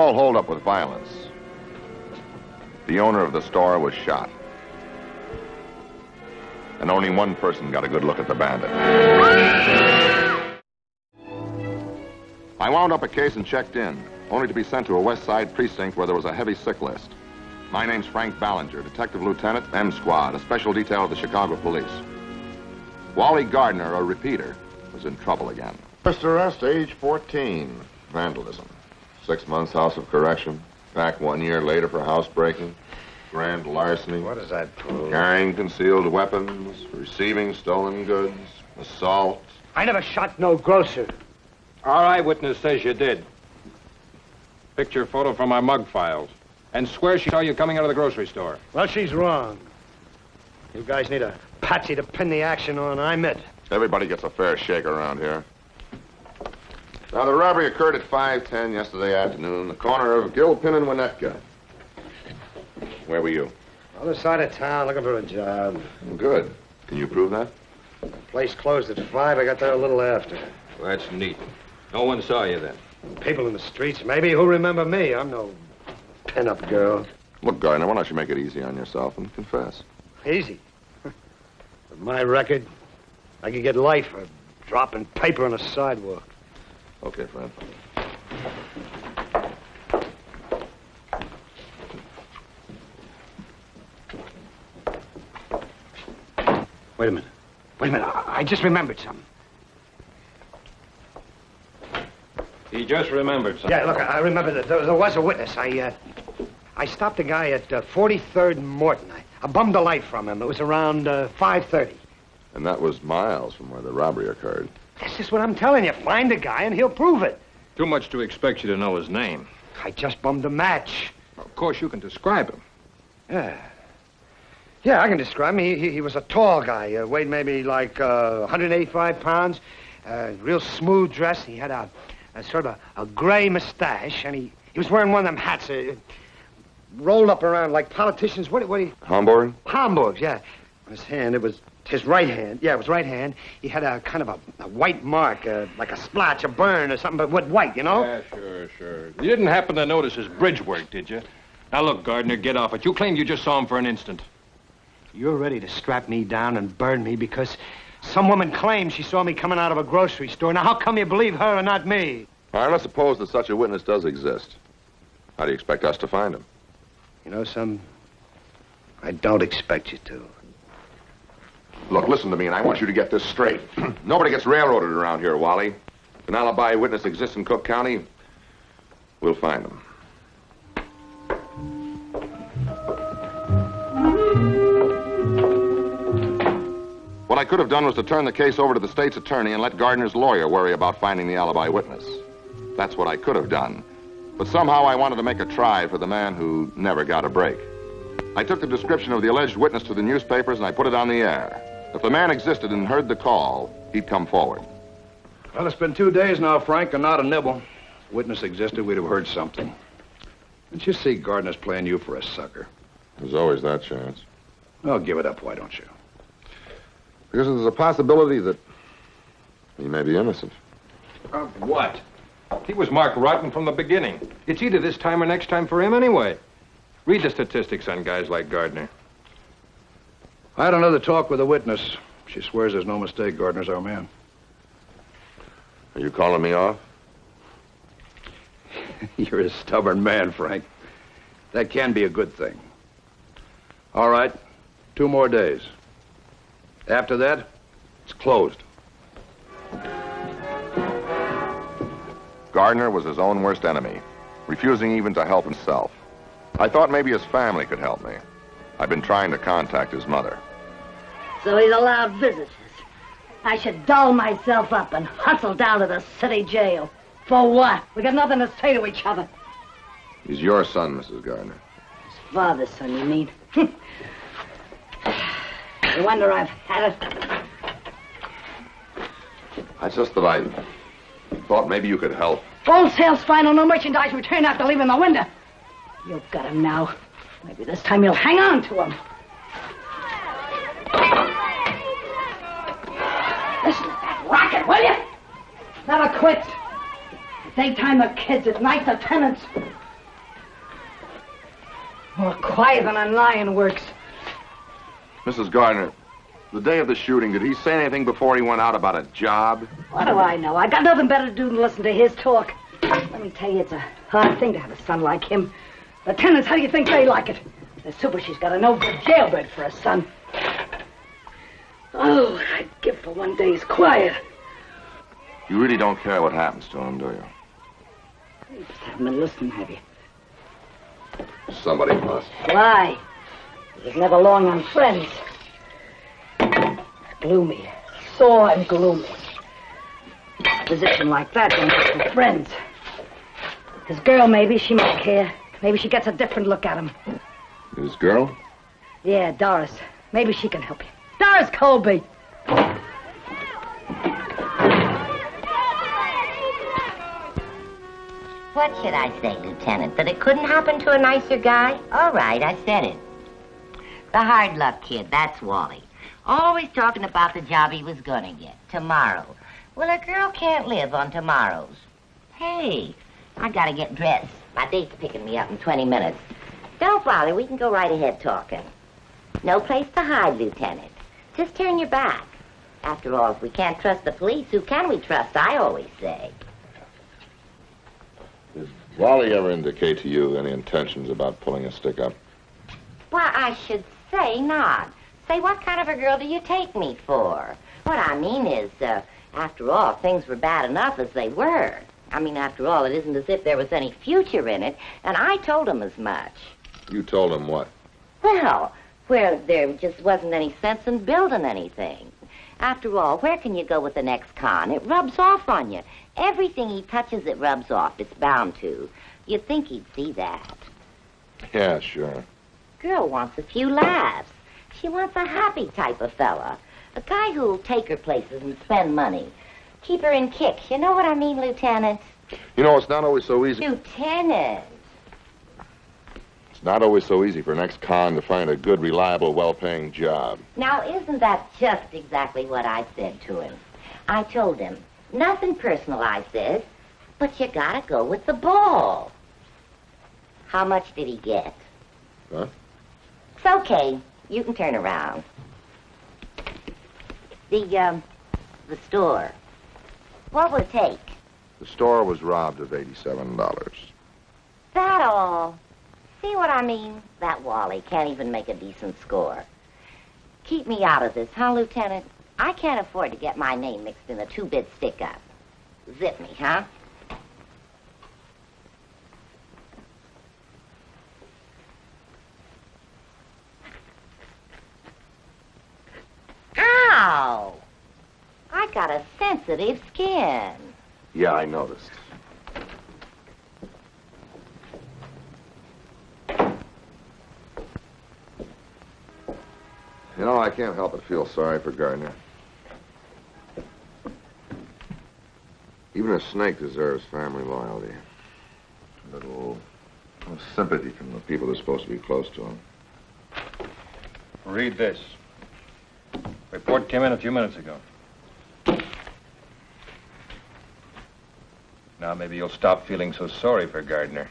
all holdup with violence. The owner of the store was shot. And only one person got a good look at the bandit. I wound up a case and checked in, only to be sent to a West Side precinct where there was a heavy sick list. My name's Frank Ballinger, Detective Lieutenant, M Squad, a special detail of the Chicago Police. Wally Gardner, a repeater, was in trouble again. First arrest, age 14, vandalism. 6 months house of correction. Back 1 year later for housebreaking. Grand larceny. What does that prove? Carrying concealed weapons, receiving stolen goods, assault. I never shot no grocer. Our eyewitness says you did. Picture photo from our mug files. And swears she saw you coming out of the grocery store. Well, she's wrong. You guys need a patsy to pin the action on. I'm it. Everybody gets a fair shake around here. Now, the robbery occurred at 5:10 yesterday afternoon, the corner of Gilpin and Winnetka. Where were you? Other side of town, looking for a job. Good. Can you prove that? The place closed at 5. I got there a little after. Well, that's neat. No one saw you then. People in the streets, maybe, who remember me. I'm no pin-up girl. Look, Gardner, why don't you make it easy on yourself and confess? Easy. With my record, I could get life for dropping paper on a sidewalk. Okay, friend. Wait a minute. Wait a minute. I just remembered something. He just remembered something. Yeah, look, I remember that there was a witness. I stopped a guy at 43rd and Morton. I bummed a light from him. It was around 5:30. And that was miles from where the robbery occurred. That's just what I'm telling you. Find a guy and he'll prove it. Too much to expect you to know his name. I just bummed a match. Of course, you can describe him. Yeah. Yeah, I can describe him. He was a tall guy. Weighed maybe like 185 pounds. Real smooth dress. He had a sort of a gray mustache. And he was wearing one of them hats rolled up around like politicians. What do you... Homburg? Homburgs, yeah. On his hand, it was his right hand. Yeah, it was right hand. He had a kind of a white mark, like a splotch, a burn or something, but with white, you know? Yeah, sure. You didn't happen to notice his bridge work, did you? Now, look, Gardner, get off it. You claimed you just saw him for an instant. You're ready to strap me down and burn me because some woman claims she saw me coming out of a grocery store. Now, how come you believe her and not me? All right, let's suppose that such a witness does exist. How do you expect us to find him? You know, I don't expect you to. Look, listen to me, and I want you to get this straight. Nobody gets railroaded around here, Wally. If an alibi witness exists in Cook County, we'll find him. What I could have done was to turn the case over to the state's attorney and let Gardner's lawyer worry about finding the alibi witness. That's what I could have done. But somehow I wanted to make a try for the man who never got a break. I took the description of the alleged witness to the newspapers and I put it on the air. If the man existed and heard the call, he'd come forward. Well, it's been 2 days now, Frank, and not a nibble. If witness existed, we'd have heard something. Didn't you see Gardner's playing you for a sucker? There's always that chance. Oh, give it up, why don't you? Because there's a possibility that he may be innocent. Of what? He was marked rotten from the beginning. It's either this time or next time for him anyway. Read the statistics on guys like Gardner. I had another talk with a witness. She swears there's no mistake. Gardner's our man. Are you calling me off? You're a stubborn man, Frank. That can be a good thing. All right, 2 more days. After that, it's closed. Gardner was his own worst enemy, refusing even to help himself. I thought maybe his family could help me. I've been trying to contact his mother. So he's allowed visitors. I should doll myself up and hustle down to the city jail. For what? We got nothing to say to each other. He's your son, Mrs. Gardner. His father's son, you mean? You wonder I've had it? I just that I thought maybe you could help. Wholesale's final, no merchandise return after leaving the window. You've got him now. Maybe this time you'll hang on to him. Listen to that racket, will you? Never quit. Daytime the kids, at night the tenants. More quiet than a lion works. Mrs. Gardner, the day of the shooting, did he say anything before he went out about a job? What do I know? I got nothing better to do than listen to his talk. Let me tell you, it's a hard thing to have a son like him. The tenants, how do you think they like it? The super, she's got a no-good jailbird for a son. Oh, what I'd give for one day's quiet. You really don't care what happens to him, do you? You just haven't been listening, have you? Somebody must. Why? He was never long on friends. Gloomy. Sore and gloomy. A position like that don't get for friends. His girl, maybe, she might care. Maybe she gets a different look at him. His girl? Yeah, Doris. Maybe she can help you. Doris Colby. What should I say, Lieutenant? That it couldn't happen to a nicer guy? All right, I said it. The hard luck kid, that's Wally. Always talking about the job he was gonna get. Tomorrow. Well, a girl can't live on tomorrows. Hey, I gotta get dressed. My date's picking me up in 20 minutes. Don't bother, we can go right ahead talking. No place to hide, Lieutenant. Just turn your back. After all, if we can't trust the police, who can we trust, I always say. Did Wally ever indicate to you any intentions about pulling a stick up? Why, I should say not. Say, what kind of a girl do you take me for? What I mean is, after all, things were bad enough as they were. I mean, after all, it isn't as if there was any future in it, and I told him as much. You told him what? Well, there just wasn't any sense in building anything. After all, where can you go with the next con? It rubs off on you. Everything he touches, it rubs off. It's bound to. You'd think he'd see that. Yeah, sure. Girl wants a few laughs. She wants a happy type of fella. A guy who'll take her places and spend money. Keep her in kicks. You know what I mean, Lieutenant? You know, it's not always so easy. Lieutenant. It's not always so easy for an ex-con to find a good, reliable, well-paying job. Now, isn't that just exactly what I said to him? I told him, nothing personal, I said, but you gotta go with the ball. How much did he get? Huh? It's okay. You can turn around. The store. What would it take? The store was robbed of $87. That all. See what I mean? That Wally can't even make a decent score. Keep me out of this, huh, Lieutenant? I can't afford to get my name mixed in a two-bit stick-up. Zip me, huh? Ow! I got a sensitive skin. Yeah, I noticed. You know, I can't help but feel sorry for Gardner. Even a snake deserves family loyalty. A little sympathy from the people that are supposed to be close to him. Read this. Report came in a few minutes ago. Now maybe you'll stop feeling so sorry for Gardner.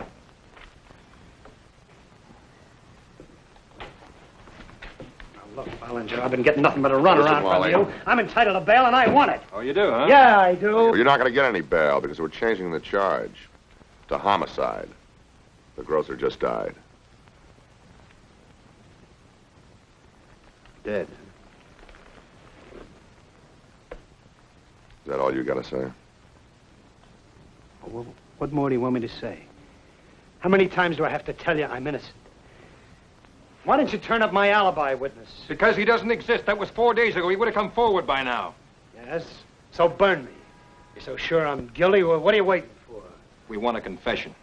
Look, Ballinger, I've been getting nothing but a runaround Listen, from Wally. you. I'm entitled to bail, and I want it. Oh, you do, huh? Yeah, I do. Well, you're not going to get any bail because we're changing the charge to homicide. The grocer just died. Dead. Is that all you got to say? Well, what more do you want me to say? How many times do I have to tell you I'm innocent? Why didn't you turn up my alibi witness? Because he doesn't exist. That was 4 days ago. He would have come forward by now. Yes? So burn me. You're so sure I'm guilty? Well, what are you waiting for? We want a confession.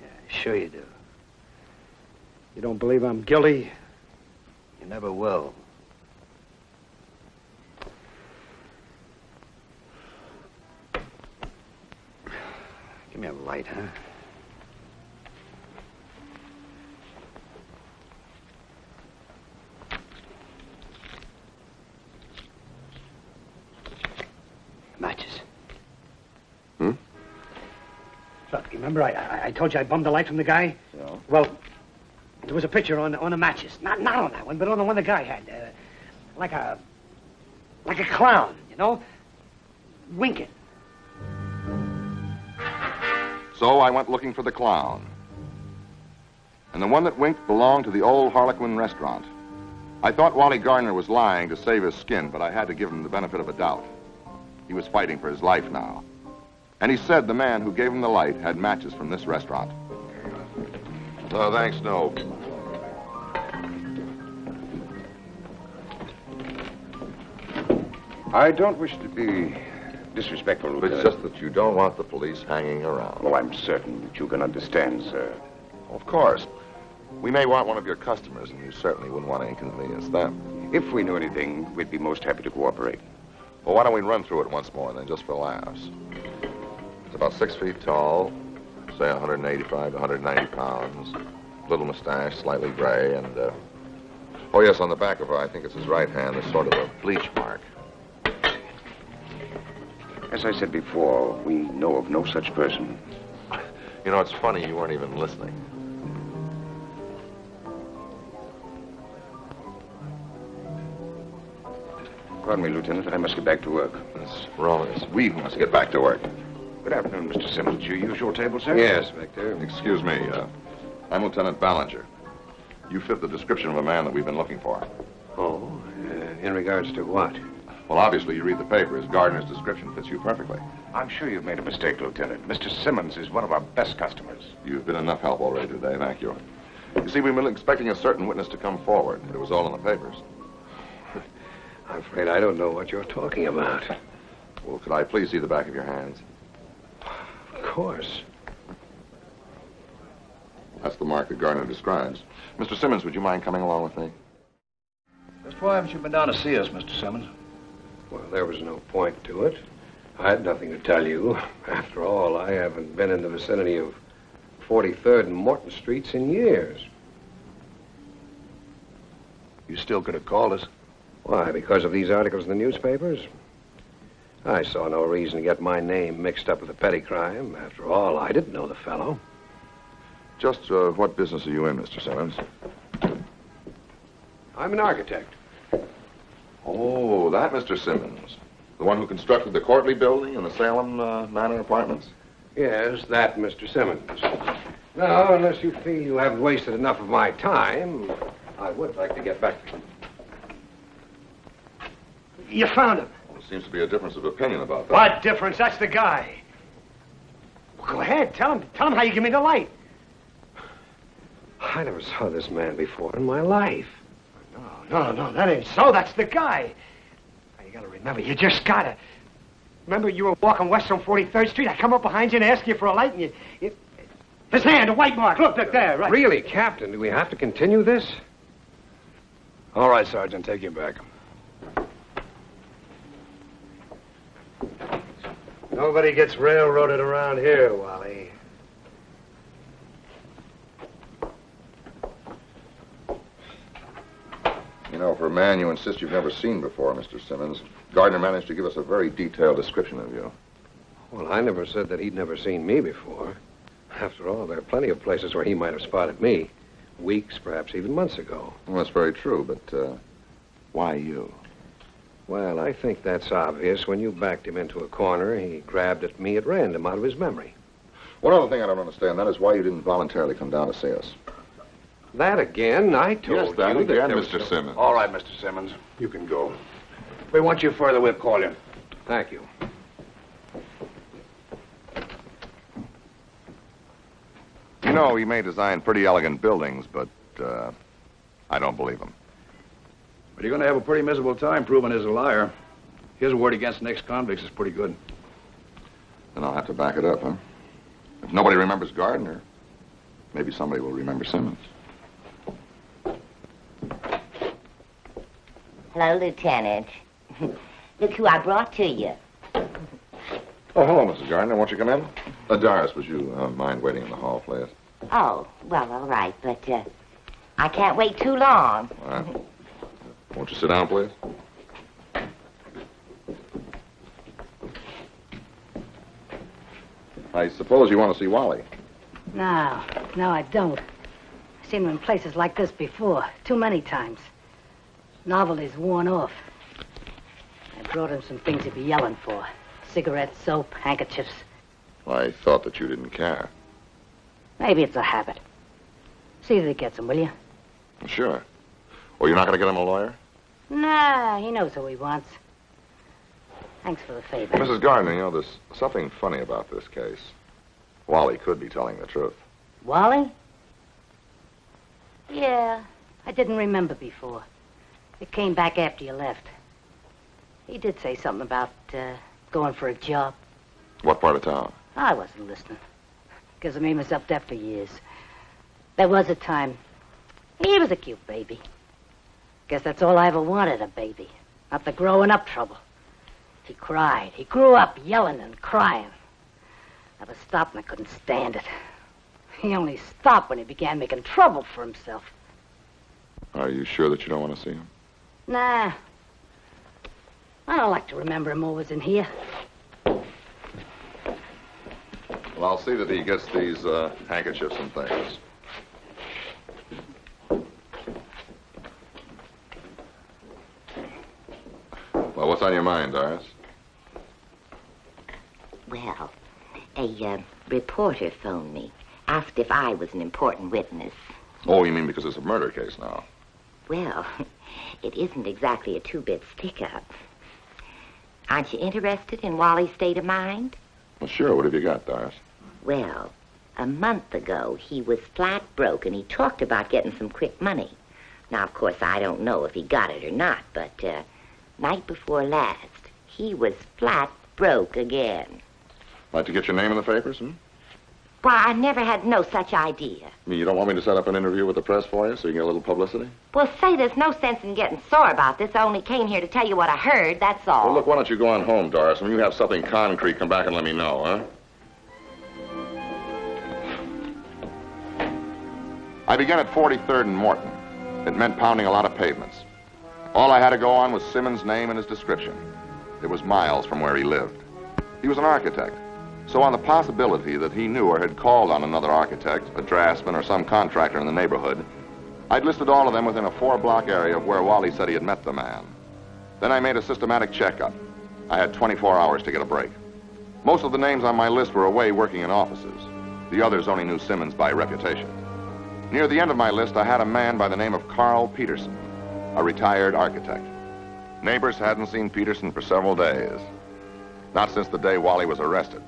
Yeah, sure you do. You don't believe I'm guilty? You never will. Give me a light, huh? Matches. Hmm? Look, remember I told you I bummed the light from the guy? Yeah. Well, there was a picture on the matches. Not on that one, but on the one the guy had. Like a clown, you know? Winking. So I went looking for the clown. And the one that winked belonged to the old Harlequin restaurant. I thought Wally Gardner was lying to save his skin, but I had to give him the benefit of a doubt. He was fighting for his life now. And he said the man who gave him the light had matches from this restaurant. Oh, thanks, no. I don't wish to be disrespectful, Lieutenant. It's just that you don't want the police hanging around. Well, I'm certain that you can understand, sir. Of course. We may want one of your customers, and you certainly wouldn't want to inconvenience them. If we knew anything, we'd be most happy to cooperate. Well, why don't we run through it once more, then, just for laughs? It's about 6 feet tall, say 185 to 190 pounds, little mustache, slightly gray, and, oh, yes, on the back of her, I think it's his right hand, there's sort of a bleach mark. As I said before, we know of no such person. You know, it's funny you weren't even listening. Pardon me, Lieutenant. I must get back to work. It's we who must get back to work. Good afternoon, Mr. Simmons. Your usual table, sir? Yes, Victor. Excuse me, I'm Lieutenant Ballinger. You fit the description of a man that we've been looking for. Oh, in regards to what? Well, obviously, you read the papers. Gardner's description fits you perfectly. I'm sure you've made a mistake, Lieutenant. Mr. Simmons is one of our best customers. You've been enough help already today, thank you. You see, we've been expecting a certain witness to come forward. It was all in the papers. I'm afraid I don't know what you're talking about. Well, could I please see the back of your hands? Of course. That's the mark that Gardner describes. Mr. Simmons, would you mind coming along with me? Just why haven't you been down to see us, Mr. Simmons? Well, there was no point to it. I had nothing to tell you. After all, I haven't been in the vicinity of 43rd and Morton Streets in years. You still could have called us. Why, because of these articles in the newspapers? I saw no reason to get my name mixed up with a petty crime. After all, I didn't know the fellow. Just what business are you in, Mr. Simmons? I'm an architect. Oh, that Mr. Simmons. The one who constructed the Courtly building and the Salem Manor apartments? Yes, that Mr. Simmons. Now, unless you feel you haven't wasted enough of my time, I would like to get back to you. You found him. Well, there seems to be a difference of opinion about that. What difference? That's the guy. Well, go ahead. Tell him how you give me the light. I never saw this man before in my life. No, that ain't so. That's the guy. Now, you gotta remember, you just gotta. Remember, you were walking west on 43rd Street. I come up behind you and asked you for a light, and you... His hand, a white mark. Look there, right. Really, Captain, do we have to continue this? All right, Sergeant, take him back. Nobody gets railroaded around here, Wally. You know, for a man you insist you've never seen before, Mr. Simmons, Gardner managed to give us a very detailed description of you. Well, I never said that he'd never seen me before. After all, there are plenty of places where he might have spotted me. Weeks, perhaps even months ago. Well, that's very true, but why you? Well, I think that's obvious. When you backed him into a corner, he grabbed at me at random out of his memory. One other thing I don't understand, that is why you didn't voluntarily come down to see us. That again, I told Yes, that you again, there was Mr. Simmons. All right, Mr. Simmons, you can go. If we want you further, we'll call you. Thank you. You know, he may design pretty elegant buildings, but I don't believe him. But you're going to have a pretty miserable time proving he's a liar. His word against the next convicts is pretty good. Then I'll have to back it up, huh? If nobody remembers Gardner, maybe somebody will remember Simmons. Hello, Lieutenant. Look who I brought to you. Oh, hello, Mrs. Gardner. Won't you come in? Doris, would you mind waiting in the hall, please? Oh, well, all right, but I can't wait too long. All right. Won't you sit down, please? I suppose you want to see Wally. No, I don't. I seen him in places like this before, too many times. Novelty's worn off. I brought him some things he'd be yelling for. Cigarettes, soap, handkerchiefs. I thought that you didn't care. Maybe it's a habit. See that he gets them, will you? Sure. Well, you're not going to get him a lawyer? Nah, he knows who he wants. Thanks for the favor. Mrs. Gardner, you know, there's something funny about this case. Wally could be telling the truth. Wally? Yeah, I didn't remember before. It came back after you left. He did say something about going for a job. What part of town? I wasn't listening. Because I made myself deaf for years. There was a time. He was a cute baby. Guess that's all I ever wanted, a baby. Not the growing up trouble. He cried. He grew up yelling and crying. Never stopped and I couldn't stand it. He only stopped when he began making trouble for himself. Are you sure that you don't want to see him? Nah. I don't like to remember him always in here. Well, I'll see that he gets these handkerchiefs and things. Well, what's on your mind, Doris? Well, a reporter phoned me, asked if I was an important witness. Oh, you mean because it's a murder case now? Well, it isn't exactly a two-bit stick-up. Aren't you interested in Wally's state of mind? Well, sure. What have you got, Doris? Well, a month ago, he was flat broke, and he talked about getting some quick money. Now, of course, I don't know if he got it or not, but night before last, he was flat broke again. Like to get your name in the papers, hmm? Why, I never had no such idea. I mean, you don't want me to set up an interview with the press for you so you can get a little publicity? Well, say, there's no sense in getting sore about this. I only came here to tell you what I heard, that's all. Well, look, why don't you go on home, Doris? When you have something concrete, come back and let me know, huh? I began at 43rd and Morton. It meant pounding a lot of pavements. All I had to go on was Simmons' name and his description. It was miles from where he lived. He was an architect. So on the possibility that he knew or had called on another architect, a draftsman, or some contractor in the neighborhood, I'd listed all of them within a 4-block area of where Wally said he had met the man. Then I made a systematic checkup. I had 24 hours to get a break. Most of the names on my list were away working in offices. The others only knew Simmons by reputation. Near the end of my list, I had a man by the name of Carl Peterson, a retired architect. Neighbors hadn't seen Peterson for several days. Not since the day Wally was arrested.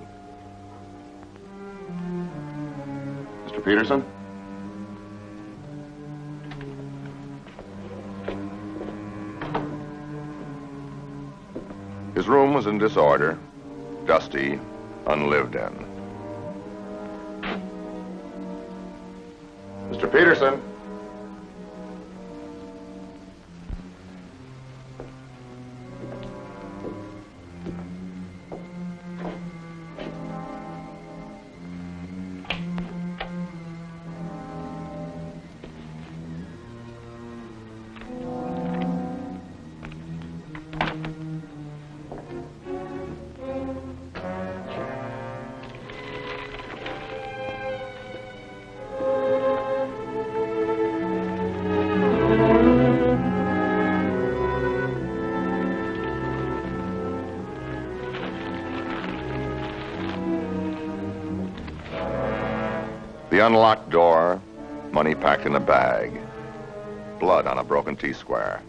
Mr. Peterson? His room was in disorder, dusty, unlived in. Mr. Peterson? The unlocked door, money packed in a bag, blood on a broken T-square.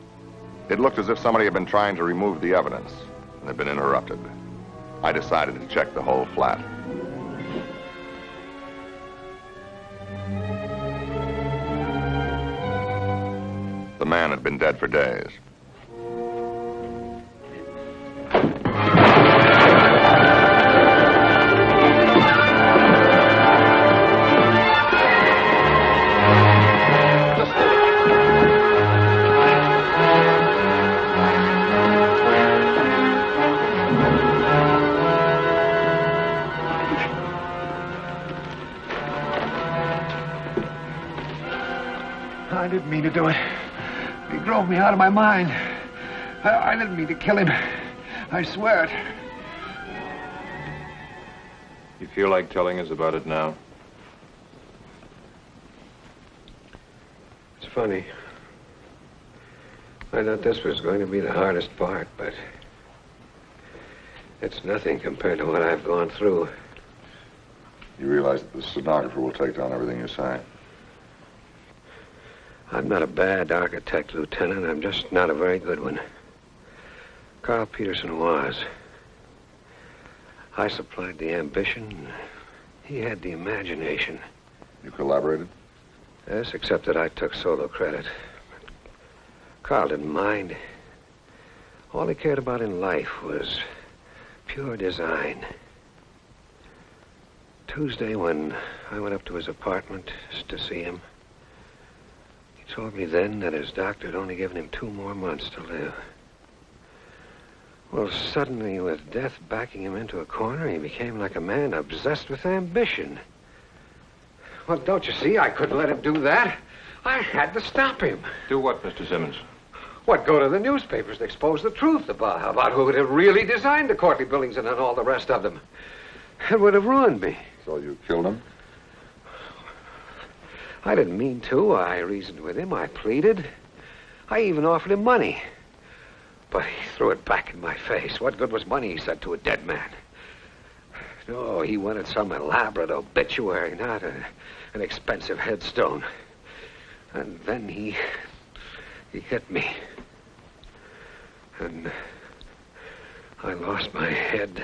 It looked as if somebody had been trying to remove the evidence and had been interrupted. I decided to check the whole flat. The man had been dead for days. I didn't mean to do it. He drove me out of my mind. I didn't mean to kill him. I swear it. You feel like telling us about it now? funny. I thought this was going to be the hardest part, but it's nothing compared to what I've gone through. You realize that the stenographer will take down everything you say. I'm not a bad architect, Lieutenant. I'm just not a very good one. Carl Peterson was. I supplied the ambition. He had the imagination. You collaborated? Yes, except that I took solo credit. Carl didn't mind. All he cared about in life was pure design. Tuesday, when I went up to his apartment to see him, he told me then that his doctor had only given him 2 more months to live. Well, suddenly, with death backing him into a corner, he became like a man obsessed with ambition. Well, don't you see? I couldn't let him do that. I had to stop him. Do what, Mr. Simmons? What, go to the newspapers and expose the truth about who had really designed the courtly buildings and all the rest of them. It would have ruined me. So you killed him? I didn't mean to. I reasoned with him. I pleaded. I even offered him money. But he threw it back in my face. What good was money, he said, to a dead man? No, he wanted some elaborate obituary, not an expensive headstone. And then he hit me. And I lost my head.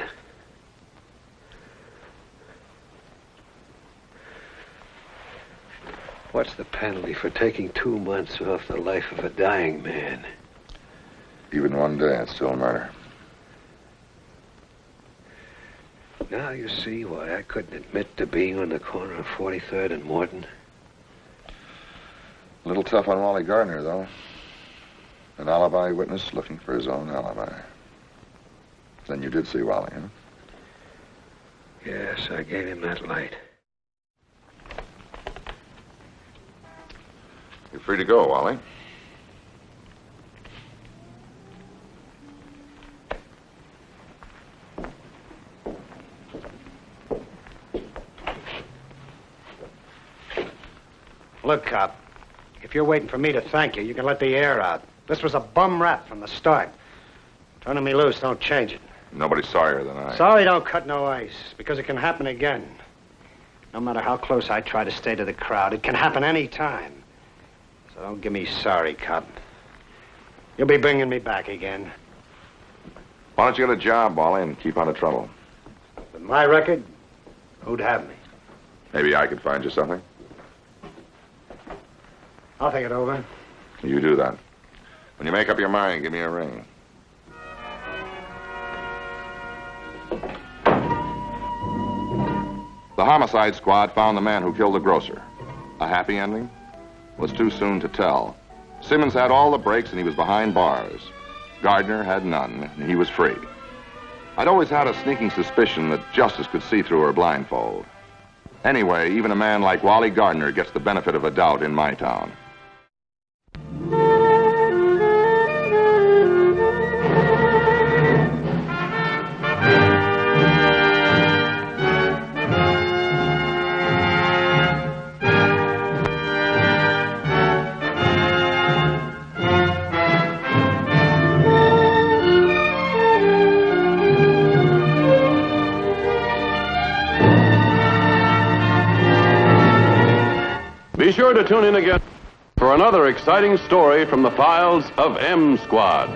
What's the penalty for taking 2 months off the life of a dying man? Even one day, it's still murder. Now you see why I couldn't admit to being on the corner of 43rd and Morton. A little tough on Wally Gardner, though. An alibi witness looking for his own alibi. Then you did see Wally, huh? Yes, I gave him that light. You're free to go, Wally. Look, cop, if you're waiting for me to thank you, you can let the air out. This was a bum rap from the start. Turning me loose don't change it. Nobody's sorrier than I. Sorry don't cut no ice, because it can happen again. No matter how close I try to stay to the crowd, it can happen any time. So don't give me sorry, cop. You'll be bringing me back again. Why don't you get a job, Wally, and keep out of trouble? With my record, who'd have me? Maybe I could find you something. I'll think it over. You do that. When you make up your mind, give me a ring. The homicide squad found the man who killed the grocer. A happy ending? Was too soon to tell. Simmons had all the breaks and he was behind bars. Gardner had none, and he was free. I'd always had a sneaking suspicion that justice could see through her blindfold. Anyway, even a man like Wally Gardner gets the benefit of a doubt in my town. Be sure to tune in again for another exciting story from the files of M Squad.